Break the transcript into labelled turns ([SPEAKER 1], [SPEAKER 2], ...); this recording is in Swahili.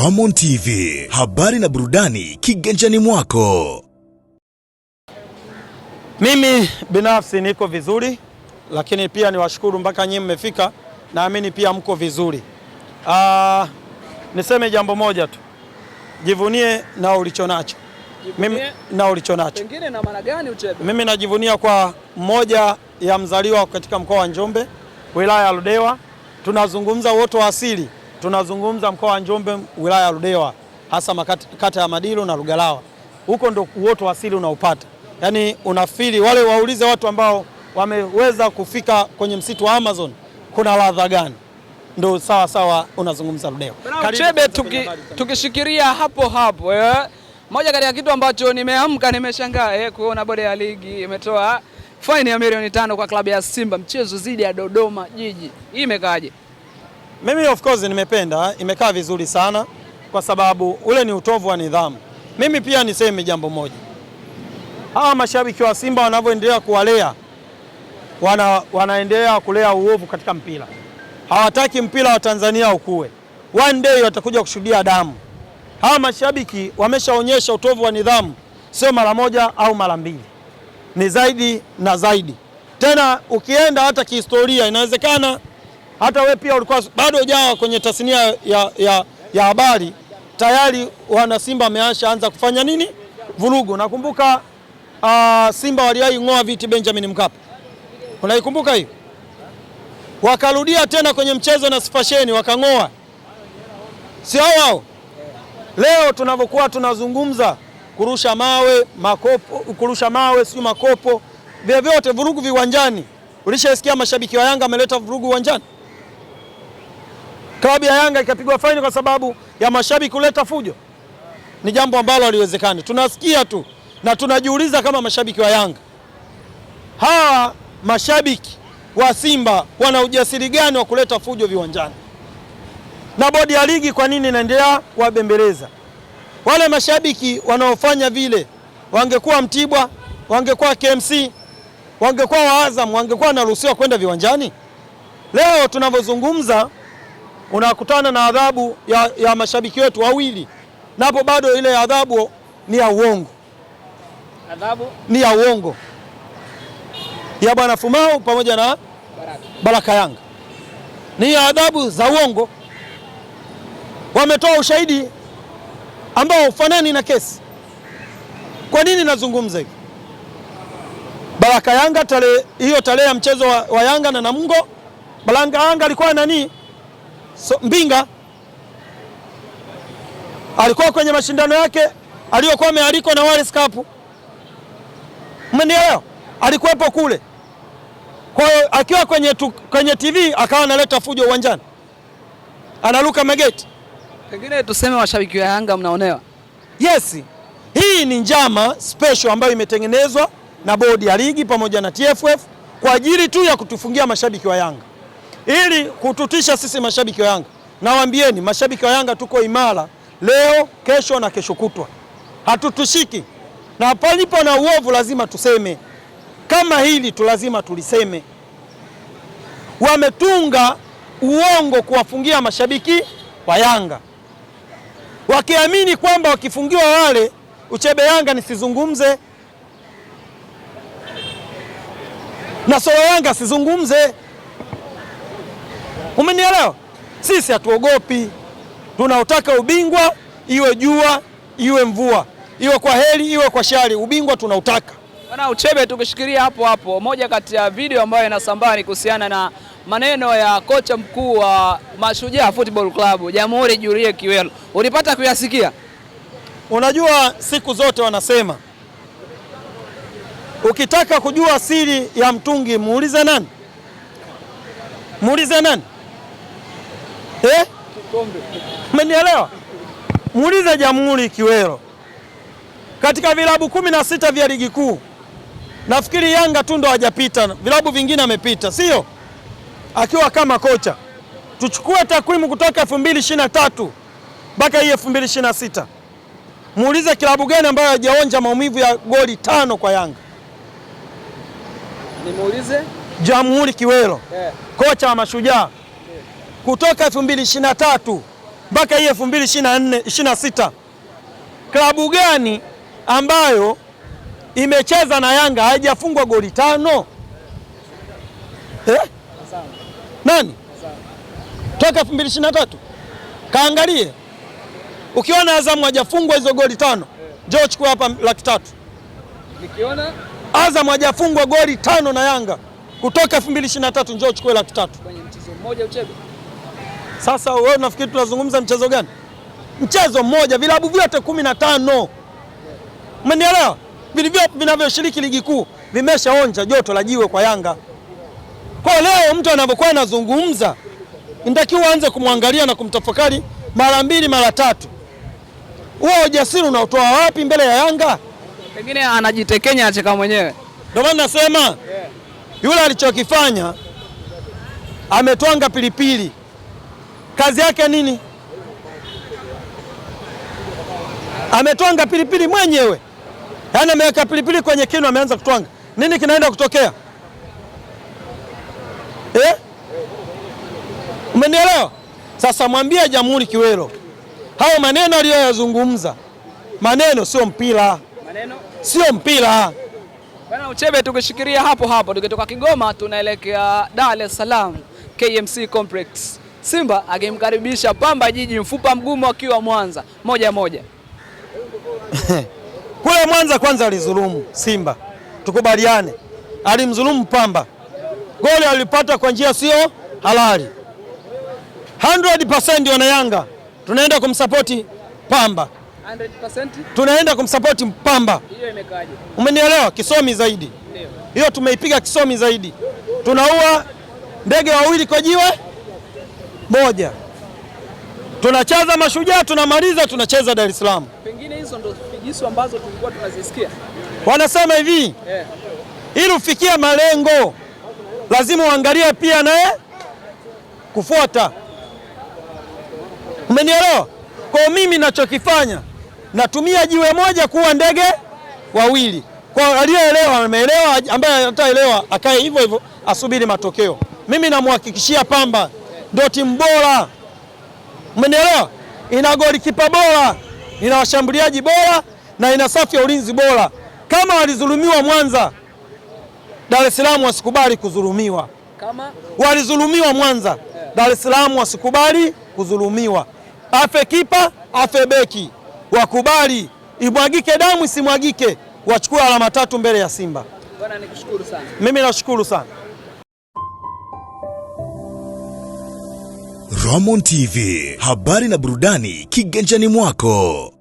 [SPEAKER 1] Ramon TV, habari na burudani kiganjani mwako.
[SPEAKER 2] Mimi binafsi niko vizuri, lakini pia niwashukuru mpaka nyinyi mmefika, naamini pia mko vizuri. Niseme jambo moja tu, jivunie na ulichonacho. Mimi na ulichonacho.
[SPEAKER 3] Pengine na maana gani Uchebe?
[SPEAKER 2] Mimi najivunia kwa mmoja ya mzaliwa katika mkoa wa Njombe, wilaya ya Ludewa. Tunazungumza uoto wa asili, tunazungumza mkoa wa Njombe, wilaya ya Ludewa, hasa kata ya Madilu na Lugalawa. Huko ndo uoto wa asili unaupata. Yaani unafili, wale waulize watu ambao wameweza kufika kwenye msitu wa Amazon kuna ladha gani? Ndo sawa sawa unazungumza Ludewa.
[SPEAKER 3] Uchebe, tukishikiria hapo moja kati ya kitu ambacho nimeamka nimeshangaa kuona bodi ya ligi imetoa faini ya milioni 5 kwa klabu ya Simba mchezo dhidi ya Dodoma Jiji. Hii imekaaje?
[SPEAKER 2] Mimi of course nimependa, imekaa vizuri sana kwa sababu ule ni utovu wa nidhamu. Mimi pia niseme jambo moja. Hawa mashabiki wa Simba wanavyoendelea kuwalea, wanaendelea kulea uovu katika mpira. Hawataki mpira wa Tanzania ukue. One day watakuja kushuhudia damu. Hawa mashabiki wameshaonyesha utovu wa nidhamu, sio mara moja au mara mbili, ni zaidi na zaidi. Tena ukienda hata kihistoria, inawezekana hata wewe pia ulikuwa bado hujawa kwenye tasnia ya habari, tayari wana Simba wameanza kufanya nini? Vurugu. Nakumbuka Simba waliwahi ng'oa viti Benjamin Mkapa. Unaikumbuka hiyo? Wakarudia tena kwenye mchezo na Sifasheni wakang'oa. Si hao? Leo tunavyokuwa tunazungumza kurusha mawe, sio makopo, vyovyote vurugu viwanjani. Ulishasikia mashabiki wa Yanga ameleta vurugu uwanjani? Klabu ya Yanga ikapigwa faini kwa sababu ya mashabiki kuleta fujo? Ni jambo ambalo haliwezekani. Tunasikia tu na tunajiuliza kama mashabiki wa Yanga, hawa mashabiki wa Simba wana ujasiri gani wa kuleta fujo viwanjani? Na bodi ya ligi kwa nini inaendelea kuwabembeleza? Wale mashabiki wanaofanya vile wangekuwa Mtibwa, wangekuwa KMC, wangekuwa wa Azam, wangekuwa wanaruhusiwa kwenda viwanjani? Leo tunavyozungumza unakutana na adhabu ya mashabiki wetu wawili, napo bado ile adhabu ni ya uongo.
[SPEAKER 3] Adhabu
[SPEAKER 2] ni ya uongo ya Bwana Fumau pamoja na Baraka Yanga, ni adhabu za uongo. Wametoa ushahidi ambao ufanani na kesi. Kwa nini nazungumza hivi? Baraka Yanga tarehe ya mchezo wa Yanga na Namungo, Baraka Yanga alikuwa nani? Mbinga. Alikuwa kwenye mashindano yake aliyokuwa amealikwa na Wallace Cup. Mmenielewa? Alikuwepo kule. Kwa hiyo akiwa kwenye TV akawa analeta fujo uwanjani, analuka mageti.
[SPEAKER 3] Pengine tuseme washabiki wa Yanga mnaonewa.
[SPEAKER 2] Yes. Hii ni njama special ambayo imetengenezwa na bodi ya ligi pamoja na TFF kwa ajili tu ya kutufungia mashabiki wa Yanga, ili kututisha sisi mashabiki wa Yanga. Nawaambieni mashabiki wa Yanga tuko imara leo, kesho na kesho kutwa. Hatutushiki. Na palipo na uovu lazima tuseme. Kama hili tu lazima tuliseme. Wametunga uongo kuwafungia mashabiki wa Yanga, wakiamini kwamba wakifungiwa wale Uchebe Yanga nisizungumze na Solo Yanga sizungumze. Umenielewa? Sisi hatuogopi, tunautaka ubingwa, iwe jua iwe mvua, iwe kwa heri iwe kwa shari, ubingwa tunautaka.
[SPEAKER 3] Bwana Uchebe, tukishikilia hapo, moja kati ya video ambayo inasambaa ni kuhusiana na maneno ya kocha mkuu wa Mashujaa Football Club Jamhuri Jurie Kiwelo. Ulipata kuyasikia? Unajua
[SPEAKER 2] siku zote wanasema ukitaka kujua siri ya mtungi muulize nani? Muulize nani?
[SPEAKER 3] Kikombe.
[SPEAKER 2] Umenielewa? Muulize Jamhuri Kiwelo. Katika vilabu 16 vya ligi kuu, nafikiri Yanga tu ndo hajapita, vilabu vingine amepita, sio? Akiwa kama kocha. Tuchukue takwimu kutoka 2023 mpaka hii 2026. Muulize kilabu gani ambayo hajaonja maumivu ya goli 5 kwa Yanga?
[SPEAKER 3] Nimuulize
[SPEAKER 2] Jamhuri Kiwelo. Kocha wa Mashujaa. Kutoka 2023 mpaka hii 2024-26 klabu gani ambayo imecheza na Yanga haijafungwa goli 5? Nani? Toka 2023 kaangalie. Ukiona Azam hajafungwa hizo goli 5, njoo chukua hapa 300,000.
[SPEAKER 3] Nikiona
[SPEAKER 2] Azam hajafungwa goli 5 na Yanga kutoka 2023, njoo chukua 300,000
[SPEAKER 3] kwenye mchezo mmoja Uchebe.
[SPEAKER 2] Sasa wewe unafikiri tunazungumza mchezo gani? Mchezo mmoja, vilabu vyote 15. Umenielewa? Vilivyo vinavyoshiriki ligi kuu vimeshaonja joto la jiwe kwa Yanga. Kwa leo mtu anapokuwa anazungumza, inatakiwa uanze kumwangalia na kumtafakari mara 2 mara 3. Huo ujasiri unaotoa wapi mbele ya Yanga?
[SPEAKER 3] Pengine anajitekenya acheka mwenyewe.
[SPEAKER 2] Ndio maana nasema yule alichokifanya ametwanga pilipili. Kazi yake nini? Ametwanga pilipili mwenyewe. Yaani ameweka pilipili kwenye kinu, ameanza kutwanga. Nini kinaenda kutokea? Umenielewa? Sasa mwambie Jamhuri Kiwero, hao maneno aliyoyazungumza, maneno sio mpira.
[SPEAKER 3] Maneno
[SPEAKER 2] sio mpira.
[SPEAKER 3] Bwana Uchebe, tukishikilia hapo hapo, tukitoka Kigoma tunaelekea Dar es Salaam KMC Complex. Simba akimkaribisha Pamba Jiji, mfupa mgumu akiwa Mwanza 1-1.
[SPEAKER 2] Kule Mwanza kwanza alizulumu Simba, tukubaliane, alimdhulumu Pamba. Goli alipata kwa njia sio halali. 100% wana Yanga tunaenda kumsapoti Pamba.
[SPEAKER 3] 100%
[SPEAKER 2] tunaenda kumsapoti Pamba.
[SPEAKER 3] Hiyo imekaje?
[SPEAKER 2] Umenielewa? Kisomi zaidi.
[SPEAKER 3] Ndio.
[SPEAKER 2] Hiyo tumeipiga kisomi zaidi. Tunaua ndege wawili kwa jiwe moja. Tunacheza Mashujaa, tunamaliza tunacheza Dar es Salaam.
[SPEAKER 3] Pengine hizo ndo figisu ambazo tulikuwa tunazisikia.
[SPEAKER 2] Wanasema hivi, ili ufikie malengo lazima uangalie pia naye kufuata. Umenielewa? Kwa mimi ninachokifanya, natumia jiwe moja kuwa ndege wawili. Kwa aliyeelewa ameelewa, ambaye hataelewa akae hivyo hivyo asubiri matokeo. Mimi namhakikishia Pamba ndio timu bora. Umenielewa? Ina golikipa bora, ina washambuliaji bora na ina safu ya ulinzi bora. Kama walizulumiwa Mwanza, Dar es Salaam wasikubali kudhulumiwa.
[SPEAKER 3] Kama
[SPEAKER 2] walizulumiwa Mwanza, Dar es Salaam wasikubali kudhulumiwa. Afe kipa, afe beki, wakubali, imwagike damu isimwagike, wachukue alama 3 mbele ya Simba.
[SPEAKER 3] Bwana nikushukuru sana.
[SPEAKER 2] Mimi nashukuru sana.
[SPEAKER 1] Roman TV, habari na burudani kiganjani mwako.